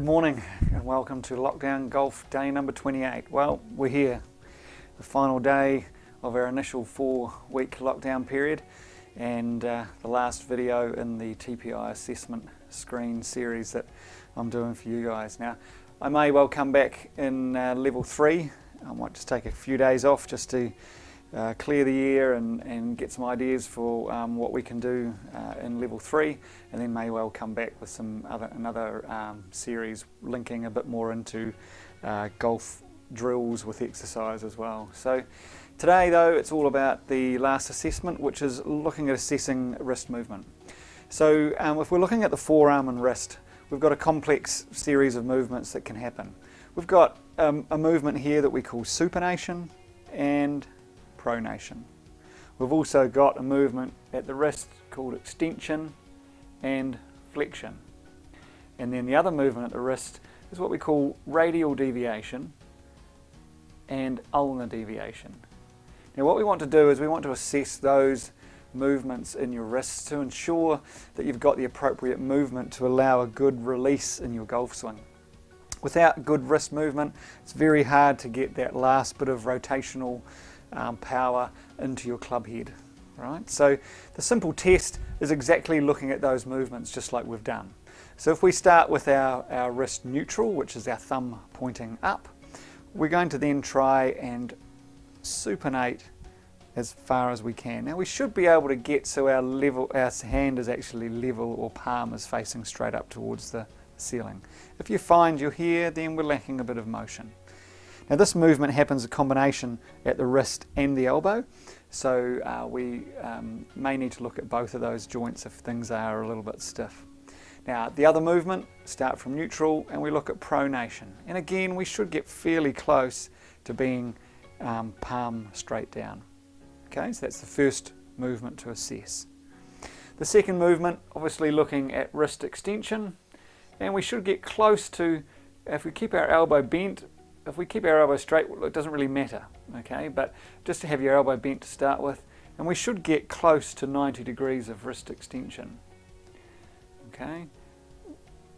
morning and welcome to Lockdown Golf Day number 28. Well, we're here, the final day of our initial 4-week lockdown period and the last video in the TPI assessment screen series that I'm doing for you guys. Now, I may well come back in level 3. I might just take a few days off just to clear the air and get some ideas for what we can do in level 3, and then may well come back with another series linking a bit more into golf drills with exercise as well. So today though, it's all about the last assessment, which is looking at assessing wrist movement. So if we're looking at the forearm and wrist, we've got a complex series of movements that can happen. We've got a movement here that we call supination and pronation. We've also got a movement at the wrist called extension and flexion. And then the other movement at the wrist is what we call radial deviation and ulnar deviation. Now what we want to do is we want to assess those movements in your wrists to ensure that you've got the appropriate movement to allow a good release in your golf swing. Without good wrist movement, it's very hard to get that last bit of rotational power into your club head, right? So the simple test is exactly looking at those movements just like we've done. So if we start with our wrist neutral, which is our thumb pointing up, we're going to then try and supinate as far as we can. Now we should be able to get so our hand is actually level, or palm is facing straight up towards the ceiling. If you find you're here, then we're lacking a bit of motion. Now this movement happens a combination at the wrist and the elbow, so we may need to look at both of those joints if things are a little bit stiff. Now the other movement, start from neutral and we look at pronation. And again, we should get fairly close to being palm straight down. Okay, so that's the first movement to assess. The second movement, obviously looking at wrist extension, and we should get close to, if we keep our elbow bent, if we keep our elbow straight, it doesn't really matter, okay? But just to have your elbow bent to start with, and we should get close to 90 degrees of wrist extension, okay?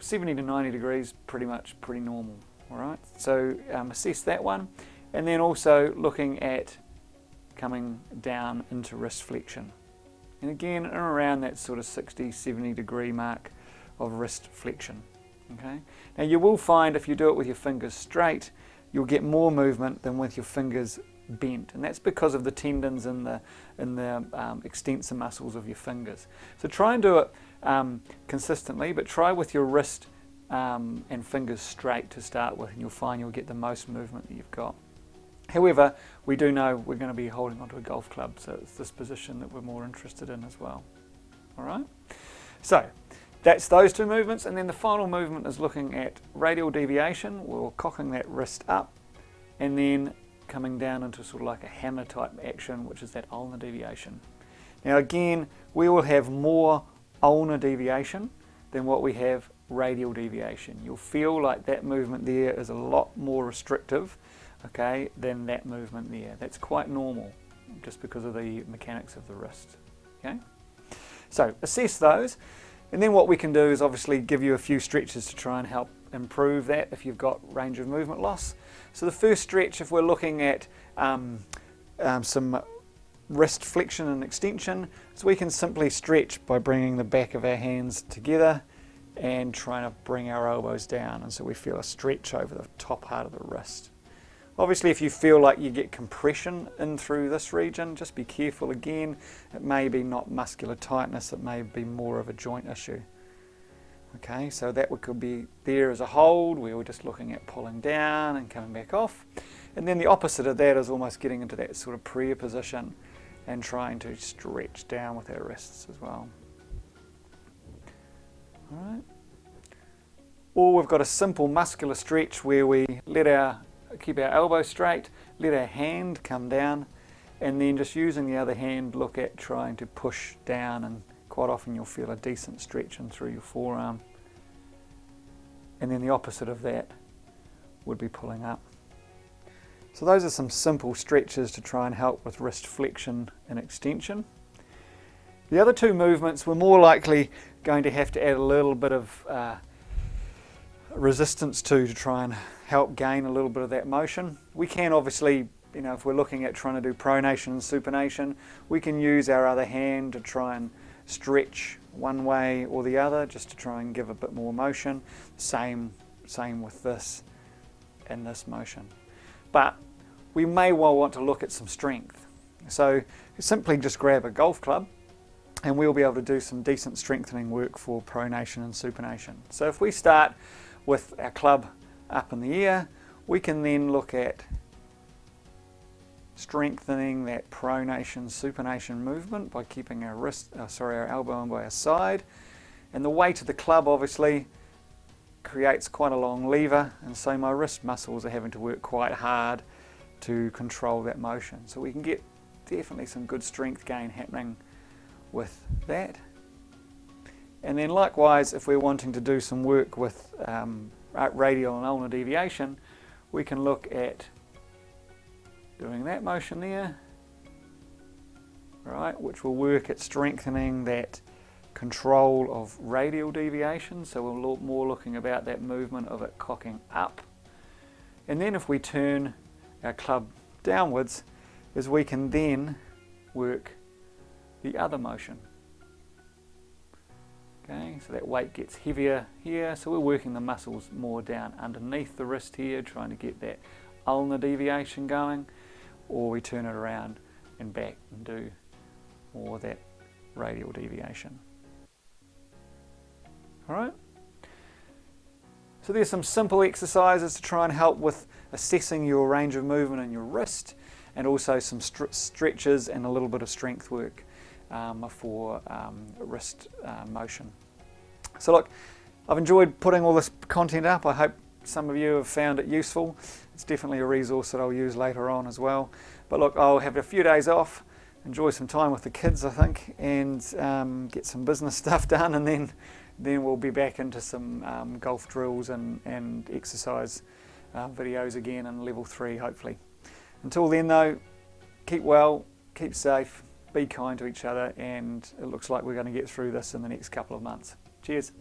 70 to 90 degrees, pretty normal, all right? So assess that one, and then also looking at coming down into wrist flexion. And again, around that sort of 60, 70 degree mark of wrist flexion, okay? Now you will find if you do it with your fingers straight, you'll get more movement than with your fingers bent, and that's because of the tendons and the extensor muscles of your fingers. So try and do it consistently, but try with your wrist and fingers straight to start with, and you'll find you'll get the most movement that you've got. However, we do know we're going to be holding onto a golf club, so it's this position that we're more interested in as well. All right? So that's those two movements, and then the final movement is looking at radial deviation. We're cocking that wrist up and then coming down into sort of like a hammer type action, which is that ulnar deviation. Now again, we will have more ulnar deviation than what we have radial deviation. You'll feel like that movement there is a lot more restrictive, okay, than that movement there. That's quite normal just because of the mechanics of the wrist, okay? So assess those. And then what we can do is obviously give you a few stretches to try and help improve that if you've got range of movement loss. So the first stretch, if we're looking at some wrist flexion and extension, so we can simply stretch by bringing the back of our hands together and trying to bring our elbows down, and so we feel a stretch over the top part of the wrist. Obviously, if you feel like you get compression in through this region, just be careful again. It may be not muscular tightness, it may be more of a joint issue. Okay, so that could be there as a hold, where we're just looking at pulling down and coming back off. And then the opposite of that is almost getting into that sort of prayer position and trying to stretch down with our wrists as well. All right. Or we've got a simple muscular stretch where we keep our elbow straight, let our hand come down, and then just using the other hand look at trying to push down, and quite often you'll feel a decent stretch in through your forearm. And then the opposite of that would be pulling up. So those are some simple stretches to try and help with wrist flexion and extension. The other two movements we're more likely going to have to add a little bit of resistance to try and help gain a little bit of that motion. We can obviously, if we're looking at trying to do pronation and supination, we can use our other hand to try and stretch one way or the other just to try and give a bit more motion. Same with this and this motion. But we may well want to look at some strength. So simply just grab a golf club and we'll be able to do some decent strengthening work for pronation and supination. So if we start with our club up in the air, we can then look at strengthening that pronation supination movement by keeping our our elbow on by our side. And the weight of the club obviously creates quite a long lever, and so my wrist muscles are having to work quite hard to control that motion. So we can get definitely some good strength gain happening with that. And then likewise, if we're wanting to do some work with radial and ulnar deviation, we can look at doing that motion there, right, which will work at strengthening that control of radial deviation. So we're more looking about that movement of it cocking up. And then if we turn our club downwards, is we can then work the other motion. Okay, so that weight gets heavier here, so we're working the muscles more down underneath the wrist here, trying to get that ulnar deviation going, or we turn it around and back and do more of that radial deviation. Alright, so there's some simple exercises to try and help with assessing your range of movement in your wrist, and also some stretches and a little bit of strength work for wrist motion. So look, I've enjoyed putting all this content up. I hope some of you have found it useful. It's definitely a resource that I'll use later on as well. But look, I'll have a few days off, enjoy some time with the kids, I think, and get some business stuff done, and then we'll be back into some golf drills and exercise videos again in level 3, hopefully. Until then though, keep well, keep safe, be kind to each other, and it looks like we're going to get through this in the next couple of months. Cheers.